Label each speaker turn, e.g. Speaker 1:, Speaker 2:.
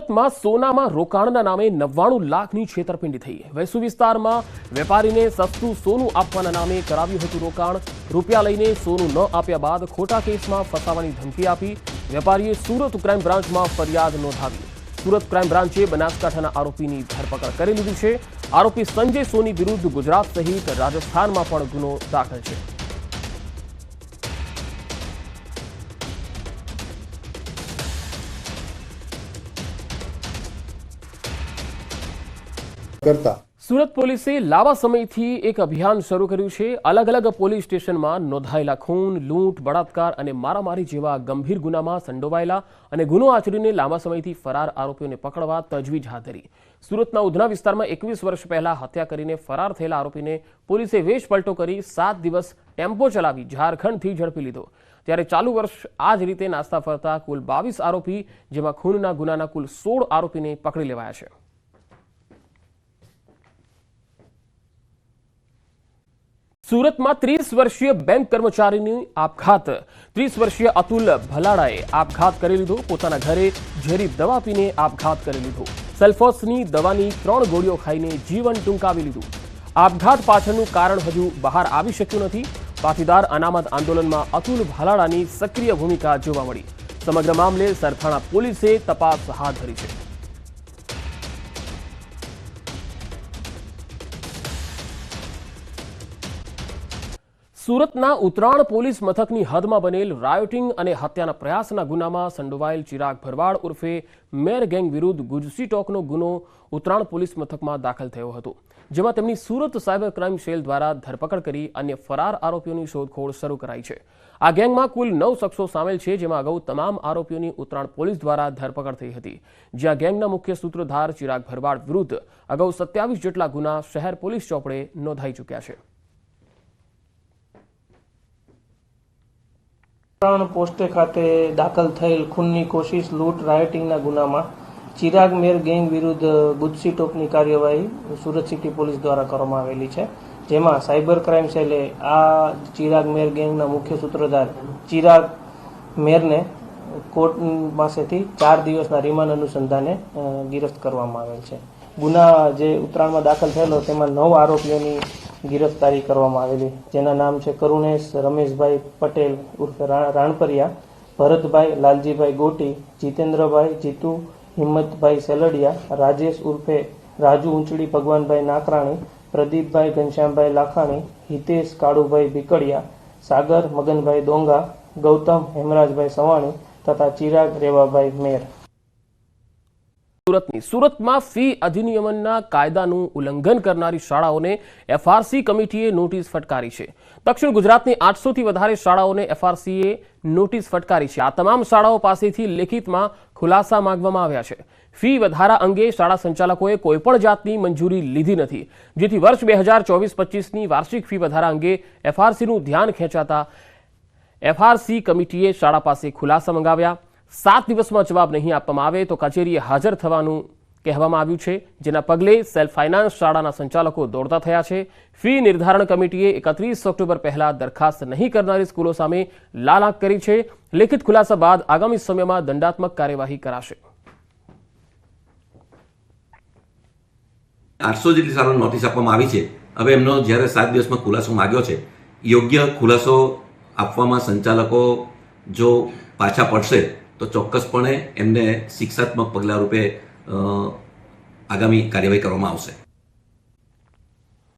Speaker 1: સુરતમાં સોનામાં રોકાણના નામે 99 લાખની છેતરપિંડી થઈ। વેસુ વિસ્તારમાં વેપારીને સસ્તું સોનું આપવાના નામે કરાવ્યું હતું રોકાણ। રૂપિયા લઈને સોનું ન આપ્યા બાદ ખોટા કેસમાં ફસાવાની ધમકી આપી વેપારીએ સુરત ક્રાઇમ બ્રાન્ચમાં ફરિયાદ નોંધાવી। સુરત ક્રાઇમ બ્રાન્ચે બનાસકાંઠાના આરોપીની ધરપકડ કરી લીધી છે। આરોપી સંજય સોની વિરુદ્ધ ગુજરાત સહિત રાજસ્થાનમાં પણ ગુનો દાખલ છે। સુરત પોલીસે લાંબા સમયથી એક અભિયાન શરૂ કર્યું છે। અલગ અલગ પોલીસ સ્ટેશનમાં નોંધાયેલા ખૂન, લૂંટ, બળાત્કાર અને મારામારી જેવા ગંભીર ગુનામાં સંડોવાયેલા અને ગુનો આચરીને લાંબા સમયથી ફરાર આરોપીઓને પકડવા તજવીજ હાથ ધરી। સુરતના ઉધના વિસ્તારમાં 21 વર્ષ પહેલા હત્યા કરીને ફરાર થયેલા આરોપીને પોલીસે વેશ પલટો કરી 7 દિવસ ટેમ્પો ચલાવી ઝારખંડથી ઝડપી લીધો। ત્યારે ચાલુ વર્ષ આ જ રીતે નાસ્તા ફરતા કુલ 22 આરોપી, જેમાં ખૂનના ગુનાના કુલ 16 આરોપીને પકડી લેવાયા છે। સુરતમાં 30 વર્ષીય બેંક કર્મચારીની આપઘાત। 30 વર્ષીય અતુલ ભલાડાએ આપઘાત કરી લીધો। પોતાના ઘરે ઝેરી દવા પીને આપઘાત કરી લીધો। સલ્ફોસની દવાની 3 ગોળીઓ ખાઈને જીવન ટૂંકાવી લીધું। આપઘાત પાછળનું કારણ હજુ બહાર આવી શક્યું નથી। પાટીદાર અનામત આંદોલનમાં અતુલ ભલાડાની સક્રિય ભૂમિકા જોવા મળી। સમગ્ર મામલે સરથાણા પોલીસે તપાસ હાથ ધરી છે। સુરતના ઉત્તરાણ પોલીસ મથકની હદમાં બનેલ રાયોટિંગ અને હત્યાના પ્રયાસના ગુનામાં સંડોવાયેલ ચિરાગ ભરવાડ ઉર્ફે મેર ગેંગ વિરુદ્ધ ગુજસી ટોકનો ગુનો ઉત્તરાણ પોલીસ મથકમાં દાખલ થયો હતો, જેમાં તેમની સુરત સાયબર ક્રાઇમ સેલ દ્વારા ધરપકડ કરી અન્ય ફરાર આરોપીઓની શોધખોળ શરૂ કરાઈ છે। આ ગેંગમાં કુલ 9 શખ્સો સામેલ છે, જેમાં અગાઉ તમામ આરોપીઓની ઉત્તરાણ પોલીસ દ્વારા ધરપકડ થઈ હતી। જ્યાં ગેંગના મુખ્ય સૂત્રધાર ચિરાગ ભરવાડ વિરુદ્ધ અગાઉ 27 જેટલા ગુના શહેર પોલીસ ચોપડે નોંધાઈ ચૂક્યા છે।
Speaker 2: પોસ્ટે ખાતે દાખલ થયેલ ખૂનની કોશિશ, લૂંટ, રાયોટિંગના ગુનામાં ચિરાગ મેર ગેંગ વિરુદ્ધ ગુજસી ટોકની કાર્યવાહી સુરત સિટી પોલીસ દ્વારા કરવામાં આવેલી છે, જેમાં સાયબર ક્રાઇમ સેલે આ ચિરાગ મેર ગેંગના મુખ્ય સૂત્રધાર ચિરાગ મેરને કોર્ટ પાસેથી 4 દિવસના રિમાન્ડ અનુસંધાને ગિરફ્ત કરવામાં આવેલ છે। ગુના જે ઉત્તરાયણમાં દાખલ થયેલો તેમાં 9 આરોપીઓની गिरफ्तारी કરવામાં આવેલી, જેના નામ છે કરુણેશ રમેશભાઈ પટેલ ઉર્ફે રાણપરિયા, ભરતભાઈ લાલજીભાઈ ગોટી, જીતેન્દ્રભાઈ જીતુ હિંમતભાઈ સેલડિયા, રાજેશ ઉર્ફે રાજુ ઊંચડી ભગવાનભાઈ નાકરાણી, પ્રદીપભાઈ ઘનશ્યામભાઈ લાખાણી, હિતેશ કાળુભાઈ ભીકડિયા, સાગર મગનભાઈ ડોંગા, ગૌતમ હેમરાજભાઈ સવાણી તથા ચિરાગ રેવાભાઈ મેર।
Speaker 1: સુરતમાં ફી અધિનિયમના કાયદાનું ઉલ્લંઘન કરનારી શાળાઓને એફઆરસી કમિટીએ નોટિસ ફટકારી છે। દક્ષિણ ગુજરાતની 800 થી વધારે શાળાઓને એફઆરસીએ નોટિસ ફટકારી છે। આ તમામ શાળાઓ પાસેથી લેખિતમાં ખુલાસા માંગવામાં આવ્યા છે। ફી વધારા અંગે શાળા સંચાલકોએ કોઈપણ જાતની મંજૂરી લીધી નથી, જેથી વર્ષ 2024-25ની વાર્ષિક ફી વધારા અંગે એફઆરસીનું ધ્યાન ખેંચાતા એફઆરસી કમિટીએ શાળા પાસે ખુલાસા મંગાવ્યા। 7 દિવસમાં જવાબ નહીં આપવામાં આવે તો કચેરીએ હાજર થવાનું કહેવામાં આવ્યું છે, જેના પગલે સેલ્ફ ફાઇનાન્સ શાળાના સંચાલકો દોડતા થયા છે। ફી નિર્ધારણ કમિટીએ 31 ઓક્ટોબર પહેલા દરખાસ્ત નહીં કરનારી સ્કૂલો સામે લાલ આંખ કરી છે। લેખિત ખુલાસા બાદ આગામી સમયમાં દંડાત્મક કાર્યવાહી કરાશે।
Speaker 3: 800 જેટલી શાળાને નોટિસ આપવામાં આવી છે। હવે એમનો જ્યારે 7 દિવસમાં ખુલાસો માંગ્યો છે, યોગ્ય ખુલાસો આપવામાં સંચાલકો જો પાછા પડશે તો ચોક્કસપણે એમને શિક્ષાત્મક પગલાં રૂપે આગામી કાર્યવાહી કરવામાં આવશે।